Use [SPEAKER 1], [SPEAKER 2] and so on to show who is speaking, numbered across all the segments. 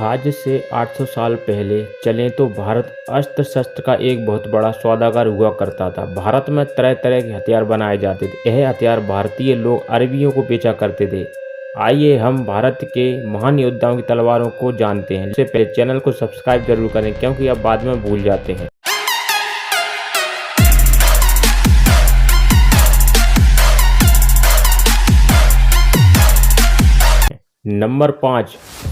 [SPEAKER 1] आज से 800 साल पहले चलें तो भारत अस्त्र शस्त्र का एक बहुत बड़ा सौदागर हुआ करता था। भारत में तरह तरह के हथियार बनाए जाते थे। यह हथियार भारतीय लोग अरबियों को बेचा करते थे। आइए हम भारत के महान योद्धाओं की तलवारों को जानते हैं। इससे पहले चैनल को सब्सक्राइब जरूर करें क्योंकि आप बाद में भूल जाते हैं। नंबर 5,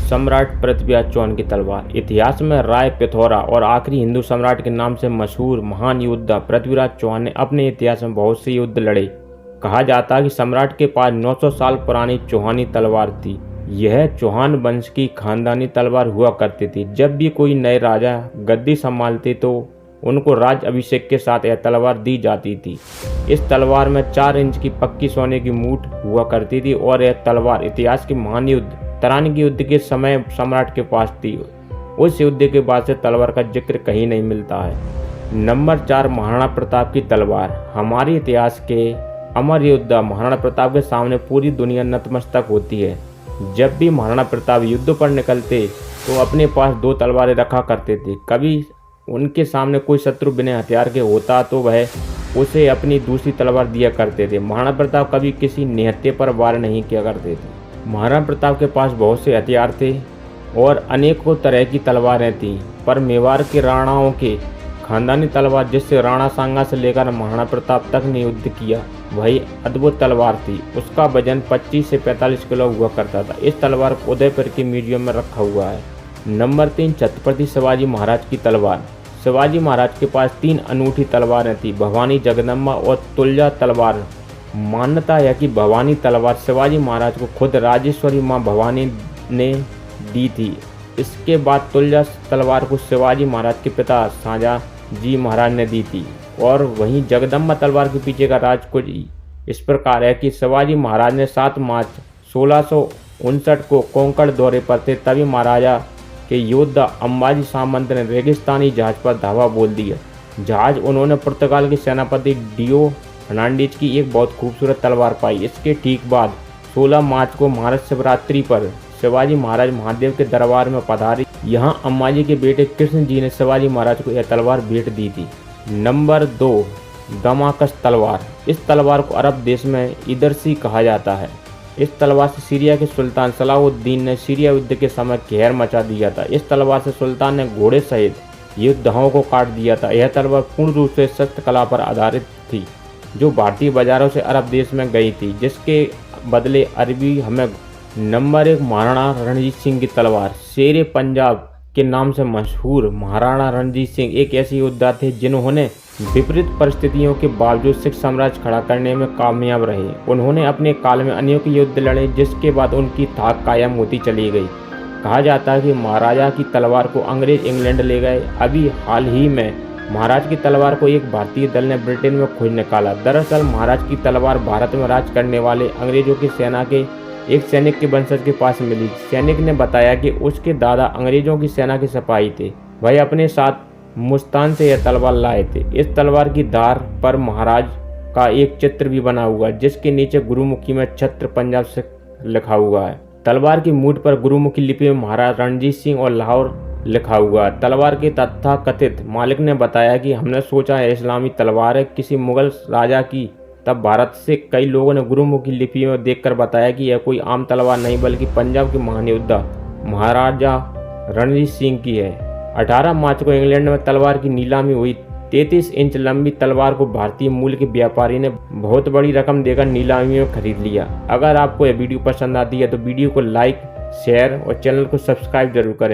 [SPEAKER 1] सम्राट पृथ्वीराज चौहान की तलवार। इतिहास में राय पिथौरा और आखिरी हिंदू सम्राट के नाम से मशहूर महान योद्धा पृथ्वीराज चौहान ने अपने इतिहास में बहुत से युद्ध लड़े। कहा जाता है कि सम्राट के पास 900 साल पुरानी चौहानी तलवार थी। यह चौहान वंश की खानदानी तलवार हुआ करती थी। जब भी कोई नए राजा गद्दी संभालते तो उनको राज अभिषेक के साथ यह तलवार दी जाती थी। इस तलवार में 4 इंच की पक्की सोने की मूठ हुआ करती थी और यह तलवार इतिहास के महान युद्ध तरानी के युद्ध के समय सम्राट के पास थी। उस युद्ध के बाद से तलवार का जिक्र कहीं नहीं मिलता है। नंबर 4, महाराणा प्रताप की तलवार। हमारे इतिहास के अमर योद्धा महाराणा प्रताप के सामने पूरी दुनिया नतमस्तक होती है। जब भी महाराणा प्रताप युद्ध पर निकलते तो अपने पास 2 तलवारें रखा करते थे। कभी उनके सामने कोई शत्रु बिना हथियार के होता तो वह उसे अपनी दूसरी तलवार दिया करते थे। महाराणा प्रताप कभी किसी निहत्थे पर वार नहीं किया करते थे। महाराणा प्रताप के पास बहुत से हथियार थे और अनेकों तरह की तलवारें थीं, पर मेवाड़ के राणाओं के खानदानी तलवार जिससे राणा सांगा से लेकर महाराणा प्रताप तक ने युद्ध किया वही अद्भुत तलवार थी। उसका वजन 25 से 45 किलो हुआ करता था। इस तलवार को उदयपुर के म्यूजियम में रखा हुआ है। नंबर 3, छत्रपति शिवाजी महाराज की तलवार। शिवाजी महाराज के पास 3 अनूठी तलवारें थी, भवानी, जगदम्बा और तुलजा तलवार। मान्यता है कि भवानी तलवार शिवाजी महाराज को खुद राजेश्वरी मां भवानी ने दी थी। इसके बाद तुलजा तलवार को शिवाजी महाराज के पिता शाहजी महाराज ने दी थी। और वहीं जगदम्बा तलवार के पीछे का राज कुछ इस प्रकार है कि शिवाजी महाराज ने 7 मार्च 1659 को कोंकण दौरे पर थे, तभी महाराजा के योद्धा अंबाजी सामंत ने रेगिस्तानी जहाज पर धावा बोल दिया। जहाज उन्होंने पुर्तगाल के सेनापति डियो फर्नांडीज की एक बहुत खूबसूरत तलवार पाई। इसके ठीक बाद 16 मार्च को महाशिवरात्रि पर शिवाजी महाराज महादेव के दरबार में पधारे। यहाँ अंबाजी के बेटे कृष्ण जी ने शिवाजी महाराज को यह तलवार भेंट दी थी। नंबर 2, दमाकस तलवार। इस तलवार को अरब देश में इदरसी कहा जाता है। इस तलवार से सीरिया के सुल्तान सलाहुद्दीन ने सीरिया युद्ध के समय कहर मचा दिया था। इस तलवार से सुल्तान ने घोड़े सहित योद्धाओं को काट दिया था। यह तलवार पूर्ण रूप से शस्त्र कला पर आधारित थी जो भारतीय बाजारों से अरब देश में गई थी, जिसके बदले अरबी हमें। नंबर 1, महाराणा रणजीत सिंह की तलवार। शेरे पंजाब के नाम से मशहूर महाराणा रणजीत सिंह एक ऐसे योद्धा थे जिन्होंने विपरीत परिस्थितियों के बावजूद सिख साम्राज्य खड़ा करने में कामयाब रहे। उन्होंने अपने काल में अनेक युद्ध लड़े, जिसके बाद उनकी ताक कायम होती चली गई। कहा जाता है कि महाराजा की तलवार को अंग्रेज इंग्लैंड ले गए। अभी हाल ही में महाराज की तलवार को एक भारतीय दल ने ब्रिटेन में खोज निकाला। दरअसल महाराज की तलवार भारत में राज करने वाले अंग्रेजों की सेना के एक सैनिक के वंशज के पास मिली। सैनिक ने बताया कि उसके दादा अंग्रेजों की सेना के सिपाही थे। वह अपने साथ मुल्तान से यह तलवार लाए थे। इस तलवार की धार पर महाराज का एक चित्र भी बना हुआ है, जिसके नीचे गुरुमुखी में छत्र पंजाब से लिखा हुआ है। तलवार की मूठ पर गुरुमुखी लिपि में महाराज रणजीत सिंह और लाहौर लिखा हुआ है। तलवार के तथाकथित मालिक ने बताया कि हमने सोचा है इस्लामी तलवार है किसी मुगल राजा की। तब भारत से कई लोगों ने गुरुमुखी लिपि में देखकर बताया कि यह कोई आम तलवार नहीं बल्कि पंजाब के महान योद्धा महाराजा रणजीत सिंह की है। 18 मार्च को इंग्लैंड में तलवार की नीलामी हुई। 33 इंच लंबी तलवार को भारतीय मूल के व्यापारी ने बहुत बड़ी रकम देकर नीलामी में खरीद लिया। अगर आपको यह वीडियो पसंद आती है तो वीडियो को लाइक, शेयर और चैनल को सब्सक्राइब जरूर करें।